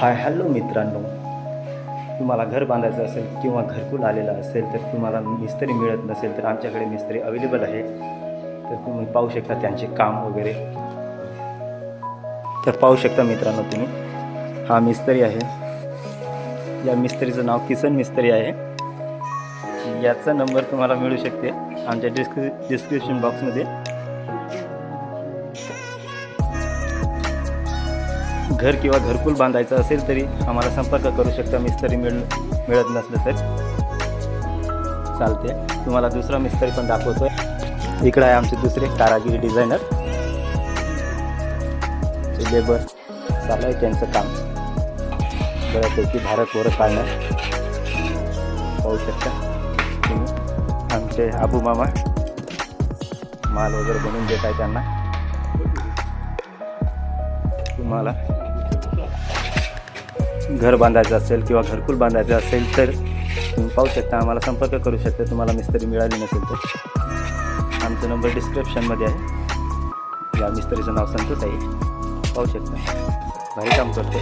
Hi hello मित्रांनो, तुम्हाला घर बांधायचं असेल किंवा घरकुल आलेलं असेल तर तुम्हाला मिस्त्री मिळत नसेल तर आमच्याकडे मिस्त्री अवेलेबल आहे. तर तुम्ही पाहू शकता त्यांचे काम वगैरे. तर पाहू शकता मित्रांनो तुम्ही, हा मिस्त्री आहे. या मिस्त्रीचं नाव किसन मिस्त्री आहे. याचा नंबर तुम्हाला मिळू शकते आमच्या डिस्क्रिप्शन बॉक्समध्ये. घर किंवा घरकुल बांधायचं असेल तरी आम्हाला संपर्क करू शकता. मिस्त्री मिळत नसलं तर चालते. तुम्हाला दुसरा मिस्त्री पण दाखवतोय. इकडे आहे आमचे दुसरे कारागिरी डिझायनर, लेबर चालू आहे त्यांचं काम. बऱ्यापैकी भारत वर काढणार पाहू शकता तुम्ही. आमचे आबू मामा माल वगैरे बनवून देत आहे त्यांना. तुम्हाला घर बांधायचं असेल किंवा घरकुल बांधायचं असेल तर तुम्ही पाहू शकता, आम्हाला संपर्क करू शकता. तुम्हाला मिस्त्री मिळाली नसेल तर आमचा नंबर डिस्क्रिप्शनमध्ये आहे. या मिस्त्रीचं नाव संतोष आहे. पाहू शकता, भारी काम करतो.